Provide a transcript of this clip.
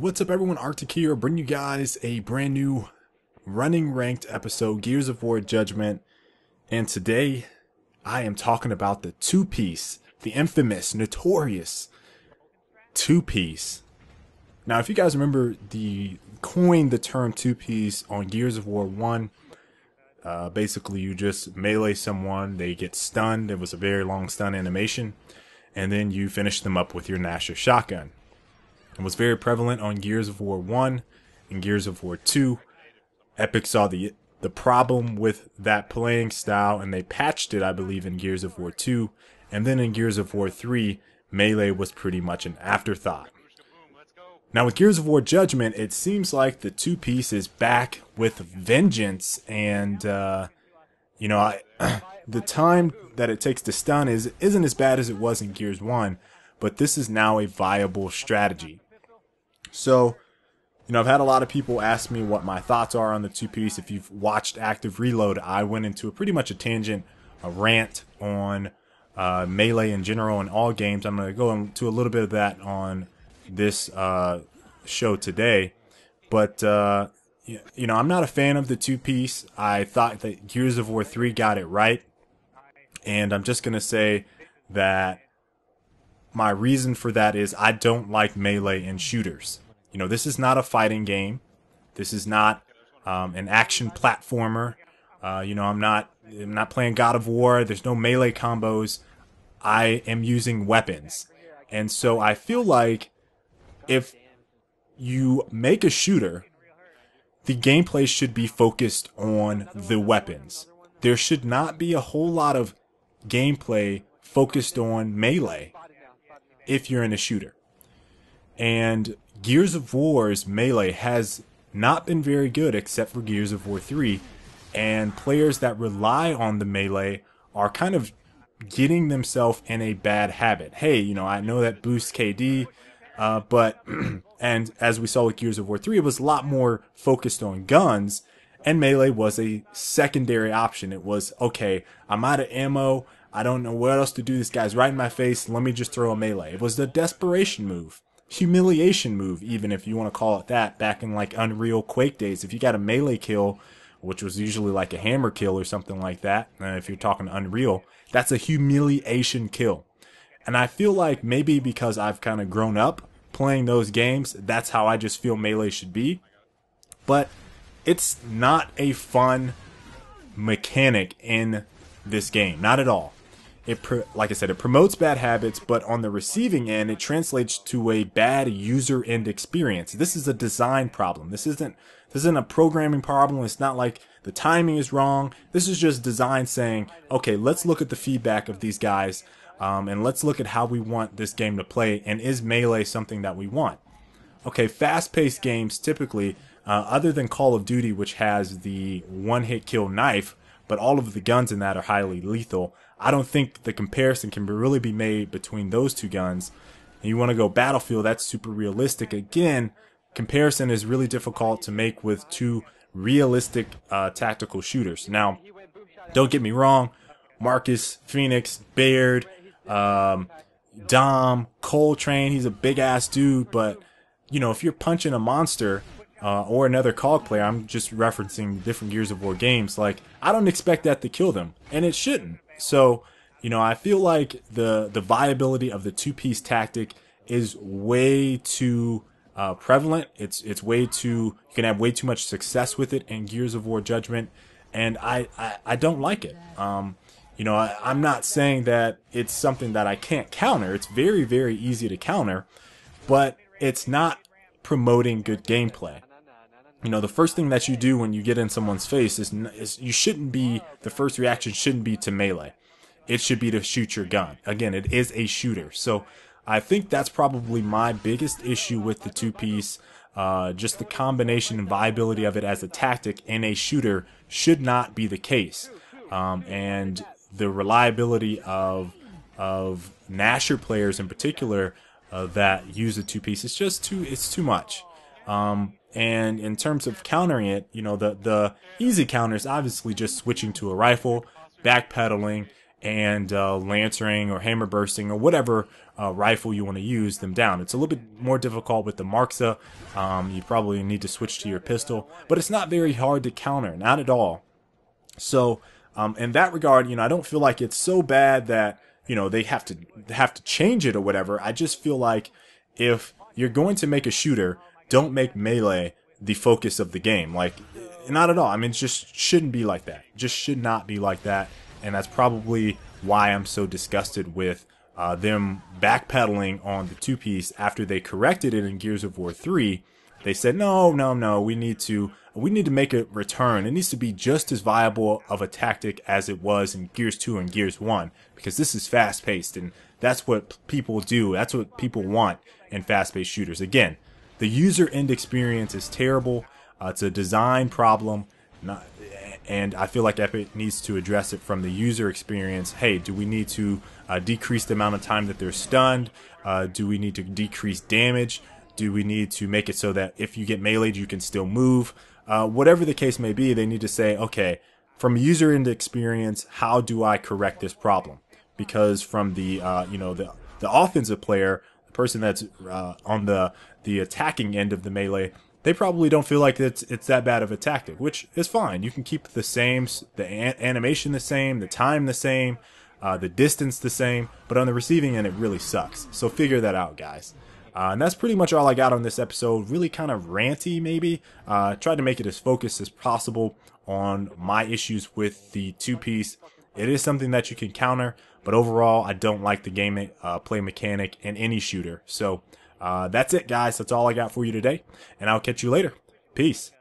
What's up, everyone? Arctic here, bringing you guys a brand new running ranked episode, Gears of War Judgment. And today, I am talking about the two-piece, the infamous, notorious two-piece. Now, if you guys remember, coined the term two-piece on Gears of War 1. Basically, you just melee someone, they get stunned. It was a very long stun animation. And then you finish them up with your Nasher shotgun. It was very prevalent on Gears of War 1 and Gears of War 2. Epic saw the problem with that playing style, and they patched it, I believe, in Gears of War 2. And then in Gears of War 3, melee was pretty much an afterthought. Now with Gears of War Judgment, it seems like the two-piece is back with vengeance, and the time that it takes to stun isn't as bad as it was in Gears 1, but this is now a viable strategy. So, I've had a lot of people ask me what my thoughts are on the two-piece. If you've watched Active Reload, I went into pretty much a tangent, a rant on melee in general in all games. I'm going to go into a little bit of that on this show today. But, I'm not a fan of the two-piece. I thought that Gears of War 3 got it right. And I'm just going to say that my reason for that is I don't like melee in shooters. This is not a fighting game. This is not an action platformer. I'm not playing God of War. There's no melee combos. I am using weapons. And so I feel like if you make a shooter, the gameplay should be focused on the weapons. There should not be a whole lot of gameplay focused on melee if you're in a shooter. And Gears of War's melee has not been very good except for Gears of War 3, and players that rely on the melee are kind of getting themselves in a bad habit. Hey, I know that boosts KD, but and as we saw with Gears of War 3, it was a lot more focused on guns, and melee was a secondary option. It was, okay, I'm out of ammo, I don't know what else to do, this guy's right in my face, let me just throw a melee. It was the desperation move. Humiliation move, even if you want to call it that, back in like Unreal Quake days. If you got a melee kill, which was usually like a hammer kill or something like that, if you're talking Unreal, that's a humiliation kill. And I feel like maybe because I've kind of grown up playing those games, that's how I just feel melee should be. But it's not a fun mechanic in this game, not at all. Like I said, it promotes bad habits, but on the receiving end, it translates to a bad user end experience. This is a design problem. This isn't a programming problem. It's not like the timing is wrong. This is just design saying, okay, let's look at the feedback of these guys, and let's look at how we want this game to play, and is melee something that we want? Okay, fast-paced games typically, other than Call of Duty, which has the one-hit kill knife, but all of the guns in that are highly lethal. I don't think the comparison can really be made between those two guns. And you want to go Battlefield, that's super realistic. Again, comparison is really difficult to make with two realistic tactical shooters. Now, don't get me wrong, Marcus, Phoenix, Baird, Dom, Coltrane, he's a big-ass dude, but, if you're punching a monster, or another COG player, I'm just referencing different Gears of War games, like, I don't expect that to kill them, and it shouldn't. So, I feel like the viability of the two-piece tactic is way too prevalent. It's way too, you can have way too much success with it in Gears of War Judgment, and I don't like it. I'm not saying that it's something that I can't counter. It's very, very easy to counter, but it's not promoting good gameplay. The first thing that you do when you get in someone's face is you shouldn't be, the first reaction shouldn't be to melee. It should be to shoot your gun. Again, it is a shooter. So I think that's probably my biggest issue with the two-piece. Just the combination and viability of it as a tactic in a shooter should not be the case. And the reliability of Nasher players in particular that use the two-piece, it's too much. And in terms of countering it, the easy counter is obviously just switching to a rifle, backpedaling, and lancering or hammer bursting or whatever rifle you want to use them down. It's a little bit more difficult with the Markza. You probably need to switch to your pistol, but it's not very hard to counter, not at all. So in that regard, I don't feel like it's so bad that they have to change it or whatever. I just feel like if you're going to make a shooter, don't make melee the focus of the game. Like, not at all. I mean, it just shouldn't be like that. It just should not be like that. And that's probably why I'm so disgusted with them backpedaling on the two-piece after they corrected it in Gears of War 3. They said, no, we need to make it return. It needs to be just as viable of a tactic as it was in Gears 2 and Gears 1, because this is fast-paced, and that's what people do. That's what people want in fast-paced shooters. Again, the user end experience is terrible. It's a design problem, and I feel like Epic needs to address it from the user experience. Hey, do we need to decrease the amount of time that they're stunned? Do we need to decrease damage? Do we need to make it so that if you get meleeed, you can still move? Whatever the case may be, they need to say, okay, from a user end experience, how do I correct this problem? Because from the the offensive player, the person that's on the attacking end of the melee, they probably don't feel like it's that bad of a tactic, which is fine. You can keep the same, the animation the same, the time the same, the distance the same, but on the receiving end, it really sucks. So figure that out, guys. And that's pretty much all I got on this episode. Really kind of ranty, maybe. Tried to make it as focused as possible on my issues with the two-piece. It is something that you can counter, but overall, I don't like the game play mechanic in any shooter. So that's it, guys. That's all I got for you today, and I'll catch you later. Peace.